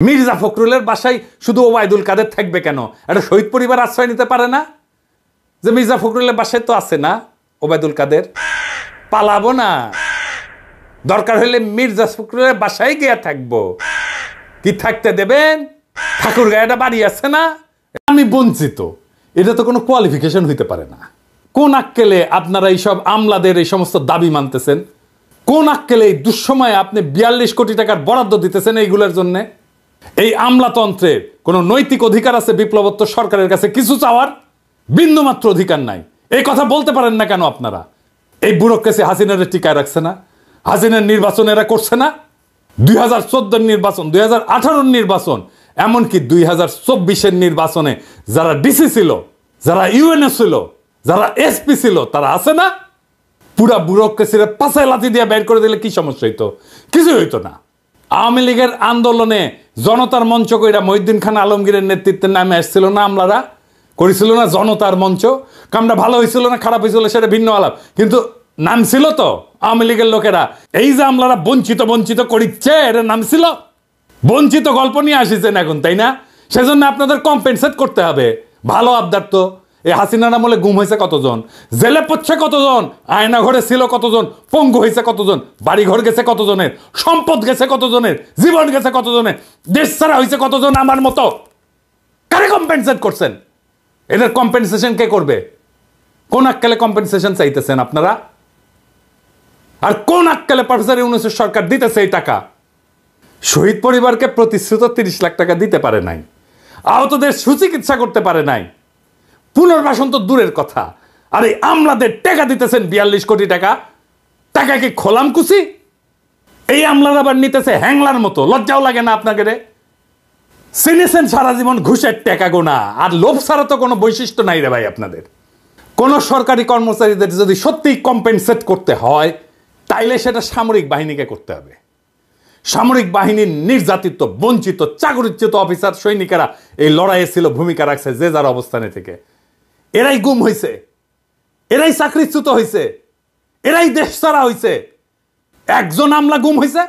মির্জা ফখরুলের বাসায় শুধু ওবায়দুল কাদের থাকবে কেন? একটা শহীদ পরিবার আশ্রয় নিতে পারে না? যে মির্জা ফখরুলের বাসায় তো আছে না ওবায়দুল কাদের, পালাবো না, দরকার হলে মির্জা ফখরুলের বাসায় গিয়ে থাকবো। কি থাকতে দেবেন? ঠাকুরগাঁয়ে বাড়ি আছে না? আমি বঞ্চিত, এটা তো কোনো কোয়ালিফিকেশন হইতে পারে না। কোন আক্কেলে আপনারা এইসব আমলাদের এই সমস্ত দাবি মানতেছেন? কোন আক্কেলে এই দুঃসময়ে আপনি 42 কোটি টাকার বরাদ্দ দিতেছেন এইগুলোর জন্য? এই আমলাতন্ত্রের কোনো নৈতিক অধিকার আছে বিপ্লবোত্তর সরকারের কাছে কিছু চাওয়ার? বিন্দুমাত্র অধিকার নাই। এই কথা বলতে পারেন না কেন আপনারা? এই ব্যুরোক্রেসি হাসিনার টিকায় রাখছে না? হাসিনার নির্বাচন এরা করছে না? 2014 নির্বাচন, 2018 নির্বাচন, এমনকি 2024 নির্বাচনে যারা ডিসি ছিল, যারা ইউএনএ ছিল, যারা এসপি ছিল, তারা আছে না? পুরা ব্যুরোক্রেসির পাশায় লাথি দিয়ে বের করে দিলে কি সমস্যা হইতো? কিছু হইতো না। আওয়ামী লীগের আন্দোলনে জনতার মঞ্চ কইরা মহিউদ্দিন খান আলমগীরের নেতৃত্বে নামে আসছিল না আমলারা, করেছিল না জনতার মঞ্চ। কামটা ভালো হয়েছিল না খারাপ হয়েছিল সেটা ভিন্ন আলাপ, কিন্তু নাম ছিল তো আওয়ামী লীগের লোকেরা। এই যে আমলারা বঞ্চিত বঞ্চিত করিচ্ছে, এর নাম ছিল বঞ্চিত। গল্প নিয়ে আসিছেন এখন, তাই না? সেজন্য আপনাদের কম্পেনসেট করতে হবে। ভালো আবদার তো। এই হাসিনার আমলে গুম হয়েছে কতজন, জেলে পড়ছে কতজন, আয়না ঘরে ছিল কতজন, পঙ্গু হয়েছে কতজন, বাড়ি ঘর গেছে কতজনের, সম্পদ গেছে কতজনের, জীবন গেছে কতজনের, দেশ ছাড়া হয়েছে কতজন আমার মতো। কারে কম্পেনসেট করছেন? এদের কম্পেনসেশন কে করবে? কোন আক্কেলে কম্পেনসেশন চাইতেছেন আপনারা? আর কোন আক্কেলে প্রফেসর ইউনূসের সরকার দিতেছে এই টাকা? শহীদ পরিবারকে প্রতিশ্রুত 30 লাখ টাকা দিতে পারে নাই, আহতদের সুচিকিৎসা করতে পারে নাই, পুনর্বাসন তো দূরের কথা। আর এই আমলাদের টাকা দিতেছেন 42 কোটি টাকা। টাকা কি খোলাম কুচি? এই আমলারা আবার নিতেছে হ্যাংলার মতো। লজ্জাও লাগে না আপনাকে? রে চিনেছেন সারা জীবন ঘুষের টাকা গোনা, আর লোভ ছাড়া তো কোনো বৈশিষ্ট্য নাই রে ভাই আপনাদের। কোন সরকারি কর্মচারীদের যদি সত্যি কম্পেনসেট করতে হয়, তাইলে সেটা সামরিক বাহিনীকে করতে হবে। সামরিক বাহিনীর নির্যাতিত, বঞ্চিত, চাকরিচ্যুত অফিসার সৈনিকেরা এই লড়াইয়ে ছিল, ভূমিকা রাখছে যে যার অবস্থানে থেকে। এরাই গুম হয়েছে, এরাই চাকরিচ্যুত হয়েছে, এরাই দেশ ছাড়া হয়েছে। একজন আমলা গুম হয়েছে,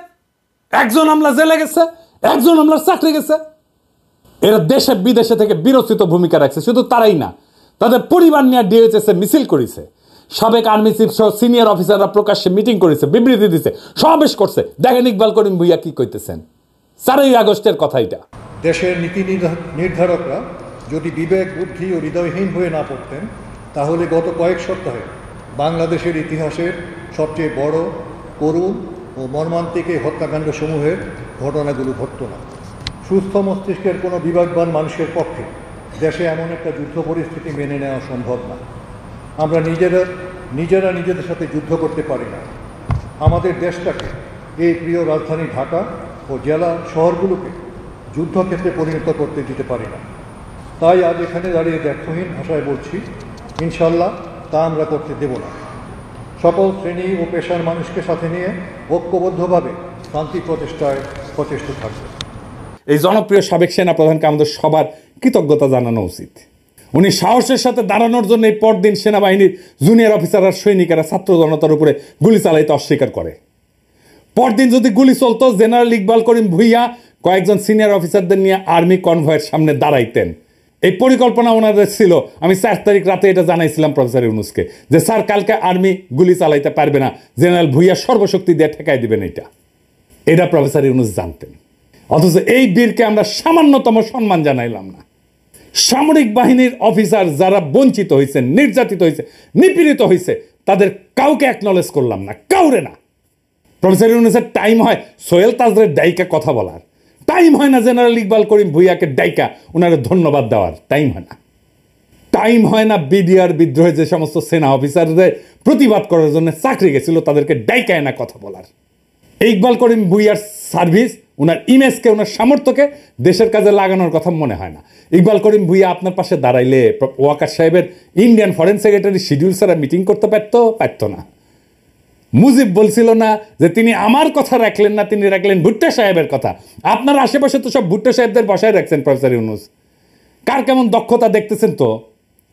একজন আমলা জেলে গেছে, একজন আমলার চাকরি গেছে। এরা দেশে বিদেশে থেকে বিরচিত ভূমিকা রাখছে। শুধু তারাই না, তাদের পরিবার নিয়ে ডিএইচএসে মিছিল করেছে, সাবেক আর্মি চিফ সহ সিনিয়র অফিসাররা প্রকাশ্যে মিটিং করেছে, বিবৃতি দিচ্ছে, সমাবেশ করছে। দেখেন ইকবাল করিম ভুইয়া কি কইতেছেন। 4ই আগস্টের কথা এটা। দেশের নীতি নির্ধারকরা যদি বিবেক, বুদ্ধি ও হৃদয়হীন হয়ে না পড়তেন, তাহলে গত কয়েক সপ্তাহে বাংলাদেশের ইতিহাসের সবচেয়ে বড়, করুণ ও মর্মান্তিক এই হত্যাকাণ্ড সমূহের ঘটনাগুলো ঘটত না। সুস্থ মস্তিষ্কের কোনো বিবেকবান মানুষের পক্ষে দেশে এমন একটা যুদ্ধ পরিস্থিতি মেনে নেওয়া সম্ভব না। আমরা নিজেরা নিজেদের সাথে যুদ্ধ করতে পারি না। আমাদের দেশটাকে, এই প্রিয় রাজধানী ঢাকা ও জেলা শহরগুলোকে যুদ্ধক্ষেত্রে পরিণত করতে দিতে পারি না। তাই আজ এখানে দাঁড়িয়ে ব্যর্থহীন ভাষায় বলছি, ইনশাল্লাহ তা আমরা করতে দেব না। সকল শ্রেণী ও পেশার মানুষকে সাথে নিয়ে ঐক্যবদ্ধভাবে শান্তি প্রচেষ্টায় সচেষ্ট থাকবে। এই জনপ্রিয় সাবেক সেনাপ্রধানকে আমাদের সবার কৃতজ্ঞতা জানানো উচিত। উনি সাহসের সাথে দাঁড়ানোর জন্য এই পরদিন সেনাবাহিনীর জুনিয়র অফিসার আর সৈনিকেরা ছাত্র জনতার উপরে গুলি চালাইতে অস্বীকার করে। পরদিন যদি গুলি চলতো, জেনারেল ইকবাল করিম ভুইয়া কয়েকজন সিনিয়র অফিসারদের নিয়ে আর্মি কনভয়ের সামনে দাঁড়াইতেন। এই পরিকল্পনা ওনাদের ছিল। আমি 4 তারিখ রাতে এটা জানাইছিলাম প্রফেসর ইউনূসকে, যে স্যার কালকে আর্মি গুলি চালাইতে পারবে না, জেনারেল ভুইয়া সর্বশক্তি দিয়ে ঠেকাই দিবেন। এটা প্রফেসর ইউনূস জানতেন। অথচ এই বীরকে আমরা সামান্যতম সম্মান জানাইলাম না। সামরিক বাহিনীর অফিসার যারা বঞ্চিত হয়েছে, নির্যাতিত হয়েছে, নিপীড়িত হয়েছে, তাদের কাউকে অ্যাকনলেজ করলাম না, কাউরে না। প্রফেসর ইউনূসের টাইম হয় সোহেল তাজরের ডাইকা কথা বলার, টাইম হয় না জেনারেল ইকবাল করিম ভুইয়াকে ডাইকা ওনারে ধন্যবাদ দেওয়ার, টাইম হয় না। টাইম হয় না বিডিআর বিদ্রোহে যে সমস্ত সেনা অফিসারদের প্রতিবাদ করার জন্য চাকরি গেছিল তাদেরকে ডাইকায় না কথা বলার। ইকবাল করিম ভুইয়ার সার্ভিস, ওনার ইমেজকে, ওনার সামর্থ্যকে দেশের কাজে লাগানোর কথা মনে হয় না। ইকবাল করিম ভুইয়া আপনার পাশে দাঁড়াইলে ওয়াকার সাহেবের ইন্ডিয়ান ফরেন সেক্রেটারি শিডিউল ছাড়া মিটিং করতে পারতো না। মুজিব বলছিল না যে তিনি আমার কথা রাখলেন না, তিনি রাখলেন ভুট্টো সাহেবের কথা। আপনার আশেপাশে তো সব ভুট্টো সাহেবদের বসায় রাখছেন প্রফেসর ইউনূস। কার কেমন দক্ষতা দেখতেছেন তো,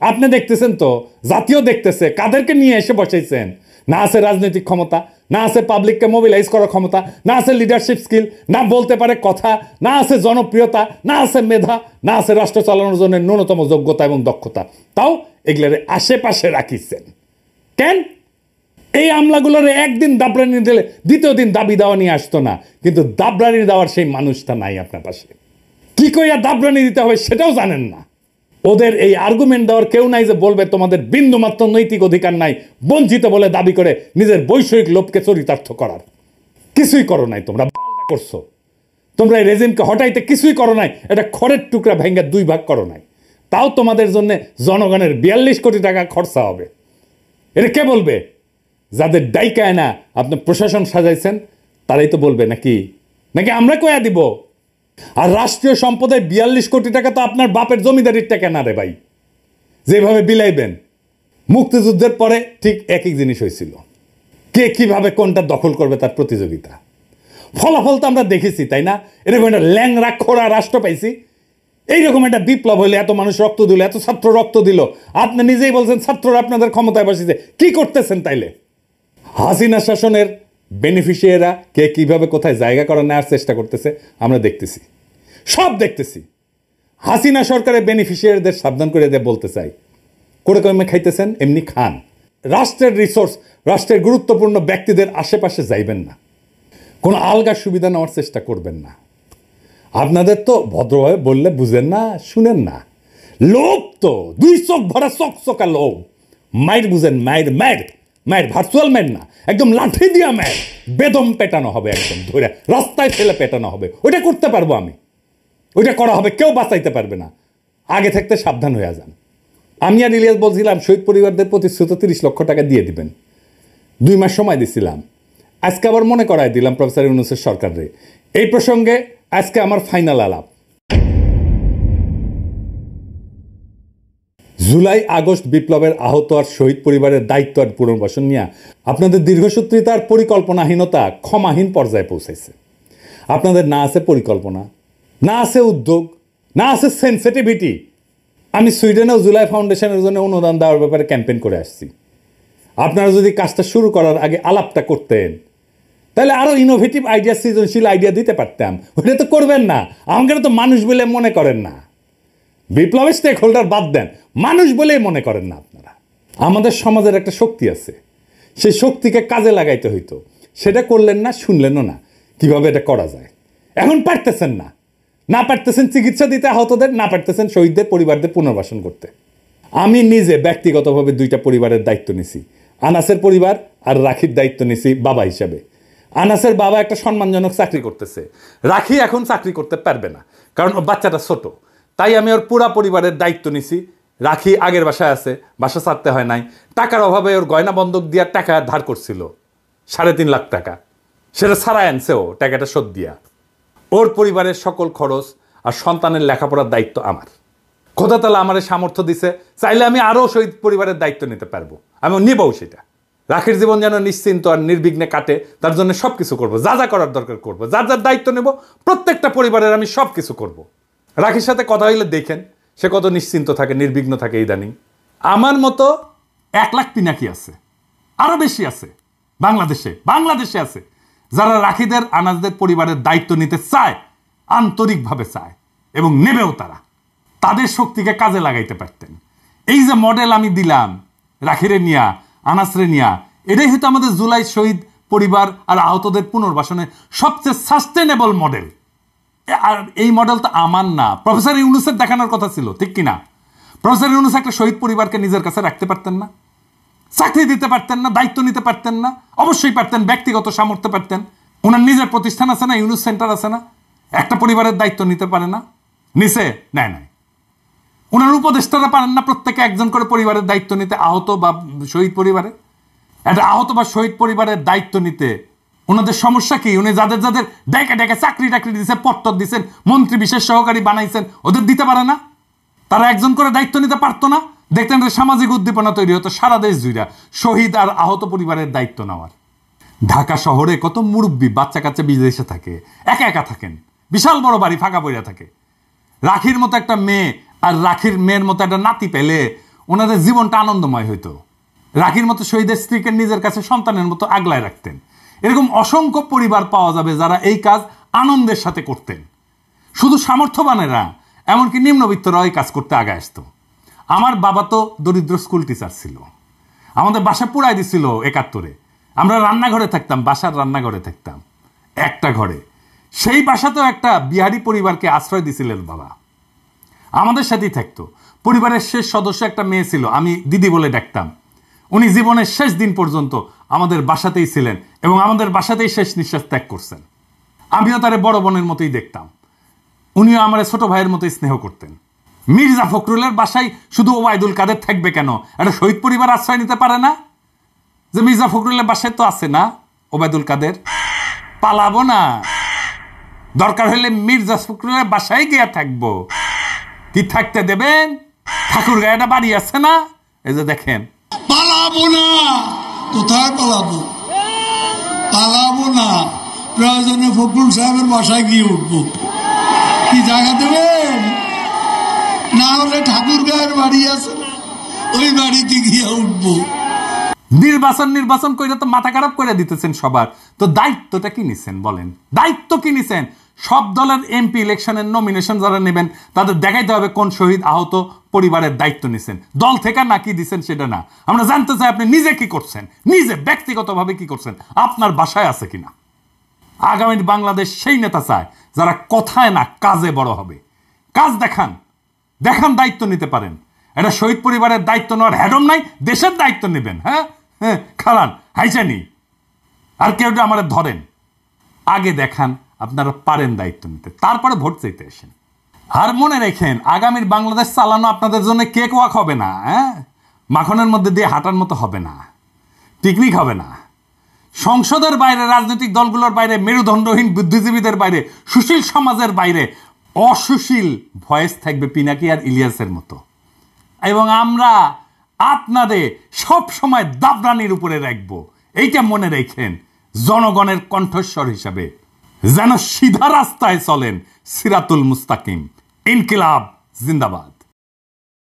আপনি দেখতেছেন তো, জাতীয় দেখতেছে, কাদেরকে নিয়ে এসে বসাইছেন। না আছে রাজনৈতিক ক্ষমতা, না আছে পাবলিককে মোবিলাইজ করার ক্ষমতা, না আছে লিডারশিপ স্কিল, না বলতে পারে কথা, না আছে জনপ্রিয়তা, না আছে মেধা, না আছে রাষ্ট্র চালানোর জন্য ন্যূনতম যোগ্যতা এবং দক্ষতা। তাও এগুলোর আশেপাশে রাখিছেন কেন? এই আমলাগুলোর একদিন দাবরানি দিলে দ্বিতীয় দিন দাবি দেওয়া নিয়ে আসতো না, কিন্তু দাবরানি দেওয়ার সেই মানুষটা নাই আপনার পাশে। কি কইয়া দাবরানি দিতে হবে সেটাও জানেন না। ওদের এই আর্গুমেন্ট দেওয়ার কেউ নাই যে বলবে তোমাদের বিন্দুমাত্র নৈতিক অধিকার নাই, বঞ্চিত বলে দাবি করে নিজের বৈষয়িক লোভকে চরিতার্থ করার। কিছুই করো নাই, তোমরা করছো। তোমরা এই রেজিমকে হটাইতে কিছুই করো নাই, এটা খড়ের টুকরা ভেঙ্গা 2 ভাগ করো নাই। তাও তোমাদের জন্য জনগণের 42 কোটি টাকা খরচা হবে। এটা কে বলবে? যাদের ডাইকায় না আপনি প্রশাসন সাজাইছেন তারাই তো বলবে, নাকি নাকি আমরা কয়া দিব? আর রাষ্ট্রীয় সম্পদের 42 কোটি টাকা তো আপনার বাপের জমিদারির টাকা না রে ভাই, যেভাবে বিলাইবেন। মুক্তিযুদ্ধের পরে ঠিক একই জিনিস হয়েছিল, কে কিভাবে কোনটা দখল করবে তার প্রতিযোগিতা। ফলাফল তো আমরা দেখেছি, তাই না? এরকম একটা ল্যাংরা খোড়া রাষ্ট্র পাইছি। এইরকম একটা বিপ্লব হইলে এত মানুষ রক্ত দিল, এত ছাত্র রক্ত দিল, আপনি নিজেই বলছেন ছাত্ররা আপনাদের ক্ষমতায় বসেছে। কি করতেছেন তাইলে? হাসিনা শাসনের বেনিফিশিয়ারিরা কে কিভাবে কোথায় জায়গা করে নেওয়ার চেষ্টা করতেছে আমরা দেখতেছি, সব দেখতেছি। হাসিনা সরকারের বেনিফিশিয়ারিদের সাবধান করে দিয়ে বলতে চাই, করে কমে খাইতেছেন এমনি খান। রাষ্ট্রের রিসোর্স, রাষ্ট্রের গুরুত্বপূর্ণ ব্যক্তিদের আশেপাশে যাইবেন না, কোনো আলগা সুবিধা নেওয়ার চেষ্টা করবেন না। আপনাদের তো ভদ্রভাবে বললে বুঝেন না, শুনেন না। লোভ তো 2 চোখ ভরা চকচকা লোভ। মায়ের বুঝেন, মায়ের মায়ের মায়ের ভার্চুয়াল মায়ের না, একদম লাঠি দিয়া মায়ের বেদম পেটানো হবে, একদম ধরে রাস্তায় ফেলে পেটানো হবে। ওইটা করতে পারবো আমি, ওইটা করা হবে, কেউ বাঁচাইতে পারবে না। আগে থাকতে সাবধান হয়ে যান। আমি আর ইলিয়াস বলছিলাম শহীদ পরিবারদের প্রতিশ্রুত 30 লক্ষ টাকা দিয়ে দিবেন, 2 মাস সময় দিছিলাম। আজকে আবার মনে করাই দিলাম প্রফেসর ইউনূসের সরকারে। এই প্রসঙ্গে আজকে আমার ফাইনাল আলাপ। জুলাই আগস্ট বিপ্লবের আহত আর শহীদ পরিবারের দায়িত্ব আর পুনর্বাসন নিয়ে আপনাদের দীর্ঘসূত্রিতার পরিকল্পনাহীনতা ক্ষমাহীন পর্যায়ে পৌঁছাইছে। আপনাদের না আছে পরিকল্পনা, না আছে উদ্যোগ, না আছে সেন্সিটিভিটি। আমি সুইডেনেও জুলাই ফাউন্ডেশনের জন্য অনুদান দেওয়ার ব্যাপারে ক্যাম্পেইন করে আসছি। আপনারা যদি কাজটা শুরু করার আগে আলাপটা করতেন তাহলে আরো ইনোভেটিভ আইডিয়া, সৃজনশীল আইডিয়া দিতে পারতাম। ওইটা তো করবেন না, আমাকে তো মানুষ বলে মনে করেন না। বিপ্লবের স্টেক হোল্ডার বাদ দেন, মানুষ বলেই মনে করেন না আপনারা। আমাদের সমাজের একটা শক্তি আছে, সেই শক্তিকে কাজে লাগাইতে হইতো, সেটা করলেন না, শুনলেনও না কিভাবে এটা করা যায়। এখন পারতেছেন না, না পারতেছেন চিকিৎসা দিতে আহতদের, না পারতেছেন শহীদদের পরিবারদের পুনর্বাসন করতে। আমি নিজে ব্যক্তিগতভাবে 2টা পরিবারের দায়িত্ব নিছি, আনাসের পরিবার আর রাখির দায়িত্ব নিছি বাবা হিসাবে। আনাসের বাবা একটা সম্মানজনক চাকরি করতেছে, রাখি এখন চাকরি করতে পারবে না কারণ ওর বাচ্চাটা ছোট। তাই আমি ওর পুরা পরিবারের দায়িত্ব নিছি। রাখি আগের বাসায় আছে, বাসা ছাড়তে হয় নাই। টাকার অভাবে ওর গয়না বন্ধক দিয়া টাকা ধার করছিল 3.5 লাখ টাকা, সেটা ছাড়াই আনছে ও টাকাটা শোধ দিয়া। ওর পরিবারের সকল খরচ আর সন্তানের লেখাপড়ার দায়িত্ব আমার। খোদা তাআলা আমার সামর্থ্য দিছে, চাইলে আমি আরও শহীদ পরিবারের দায়িত্ব নিতে পারবো, আমি নিবও সেটা। রাখির জীবন যেন নিশ্চিন্ত আর নির্বিঘ্নে কাটে তার জন্য সব কিছু করবো, যা যা করার দরকার করবো, যার যার দায়িত্ব নেব প্রত্যেকটা পরিবারের আমি সব কিছু করবো। রাখির সাথে কথা হইলে দেখেন সে কত নিশ্চিন্ত থাকে, নির্বিঘ্ন থাকে। ইদানিং আমার মতো 1 লাখ পিনাকি আছে, আরো বেশি আছে বাংলাদেশে আছে যারা রাখিদের আনাজদের পরিবারের দায়িত্ব নিতে চায়, আন্তরিকভাবে চায় এবং নেবেও। তারা তাদের শক্তিকে কাজে লাগাইতে পারতেন। এই যে মডেল আমি দিলাম রাখিরে নিয়া, আনাসরে নিয়া, এটাই হয়তো আমাদের জুলাই শহীদ পরিবার আর আহতদের পুনর্বাসনের সবচেয়ে সাস্টেনেবল মডেল। আর এই মডেল তো আমার না, প্রফেসর ইউনূসের দেখানোর কথা ছিল, ঠিক কিনা? প্রফেসর ইউনূস একটা শহীদ পরিবারকে নিজের কাছে রাখতে পারতেন না, চাকরি দিতে পারতেন না, দায়িত্ব নিতে পারতেন না? অবশ্যই পারতেন, ব্যক্তিগত সামর্থ্য পারতেন। ওনার নিজের প্রতিষ্ঠান আছে না, ইউনূস সেন্টার আছে না? একটা পরিবারের দায়িত্ব নিতে পারে না? নিছে? নেয় নাই। ওনার উপদেষ্টারা পারেন না প্রত্যেকে একজন করে পরিবারের দায়িত্ব নিতে, আহত বা শহীদ পরিবারের? একটা আহত বা শহীদ পরিবারের দায়িত্ব নিতে ওনাদের সমস্যা কি? উনি যাদের যাদের ডেকে ডেকে চাকরি টাকরি দিয়েছেন, পত্তর দিয়েছেন, মন্ত্রী বিশেষ সহকারী বানাইছেন, ওদের দিতে পারে না? তারা একজন করে দায়িত্ব নিতে পারতো না? দেখতেন সামাজিক উদ্দীপনা তৈরি হতো সারা দেশ জুড়ে শহীদ আর আহত পরিবারের দায়িত্ব নেওয়ার। ঢাকা শহরে কত মুরব্বী বাচ্চা কাচ্চা বিদেশে থাকে, একা একা থাকেন, বিশাল বড় বাড়ি ফাঁকা পড়ে থাকে। রাখির মতো একটা মেয়ে আর রাখির মেয়ের মতো একটা নাতি পেলে ওনাদের জীবনটা আনন্দময় হইতো। রাখির মতো শহীদের স্ত্রীকে নিজের কাছে সন্তানের মতো আগলায় রাখতেন। এরকম অসংখ্য পরিবার পাওয়া যাবে যারা এই কাজ আনন্দের সাথে করতেন। শুধু সামর্থ্যবানেরা, এমনকি নিম্নবিত্তরাও এই কাজ করতে আগে আসতো। আমার বাবা তো দরিদ্র স্কুল টিচার ছিল, আমাদের বাসা পুড়াই দিছিল ৭১-এ। আমরা রান্নাঘরে থাকতাম, বাসার রান্নাঘরে থাকতাম একটা ঘরে। সেই বাসাতেও একটা বিহারি পরিবারকে আশ্রয় দিছিলেন বাবা, আমাদের সাথেই থাকতো। পরিবারের শেষ সদস্য একটা মেয়ে ছিল, আমি দিদি বলে ডাকতাম। উনি জীবনের শেষ দিন পর্যন্ত আমাদের বাসাতেই ছিলেন এবং আমাদের বাসাতেই শেষ নিঃশ্বাস ত্যাগ করছেন। আমিও তারে বড় বোনের মতোই দেখতাম, উনিও আমার ছোট ভাইয়ের মতোই স্নেহ করতেন। মির্জা ফখরুলের বাসায় শুধু ওবায়দুল কাদের থাকবে কেন? একটা শহীদ পরিবার আশ্রয় নিতে পারে না? যে মির্জা ফখরুলের বাসায় তো আছে না ওবায়দুল কাদের। পালাবো না, দরকার হলে মির্জা ফখরুলের বাসায় গিয়া থাকবো। কি থাকতে দেবেন? ঠাকুর গায়েটা বাড়ি আছে না, এই যে দেখেন। পালাবো না, কোথায় পালাবো? পালাবো না, প্রয়োজনে ফখরুল সাহেবের বাসায় গিয়ে উঠবো। কি জায়গা দেবেন? না হলে ঠাকুর গায়ের বাড়ি আছে না, ওই বাড়িতে গিয়ে উঠবো। নির্বাচন করে তো মাথা খারাপ করে দিতেছেন সবার। তো দায়িত্বটা কি নিছেন বলেন? দায়িত্ব কি নিছেন? সব দলের এমপি ইলেকশনের নমিনেশন যারা নেবেন তাদের দেখাইতে হবে কোন শহীদ আহত পরিবারের দায়িত্ব নিছেন। দল থেকে না কি দিচ্ছেন সেটা না, আমরা জানতে চাই আপনি নিজে কি করছেন, নিজে ব্যক্তিগতভাবে কি করছেন, আপনার বাসায় আছে কিনা। আগামী বাংলাদেশ সেই নেতা চায় যারা কথায় না কাজে বড় হবে। কাজ দেখান, দায়িত্ব নিতে পারেন। এটা শহীদ পরিবারের দায়িত্ব নেওয়ার হ্যাডম নাই, দেশের দায়িত্ব নেবেন। হ্যাঁ হ্যাঁ, খালান হাইচানি আর কেউ আমাদের ধরেন। আগে দেখান আপনারা পারেন দায়িত্ব নিতে, তারপরে ভোট চাইতে আসেন। আর মনে রেখেন, আগামীর বাংলাদেশ চালানো আপনাদের জন্য কেক ওয়াক হবে না, হ্যাঁ, মাখনের মধ্যে দিয়ে হাঁটার মতো হবে না, পিকনিক হবে না। সংসদের বাইরে, রাজনৈতিক দলগুলোর বাইরে, মেরুদণ্ডহীন বুদ্ধিজীবীদের বাইরে, সুশীল সমাজের বাইরে অসুশীল ভয়েস থাকবে পিনাকি আর ইলিয়াসের মতো। এবং আমরা আপনাদের সব সময় দাবরানির উপরে রাখবো। এইটা মনে রেখেন, জনগণের কণ্ঠস্বর হিসাবে যেন সিধা রাস্তায় চলেন। সিরাতুল মুস্তাকিম। ইনকিলাব জিন্দাবাদ।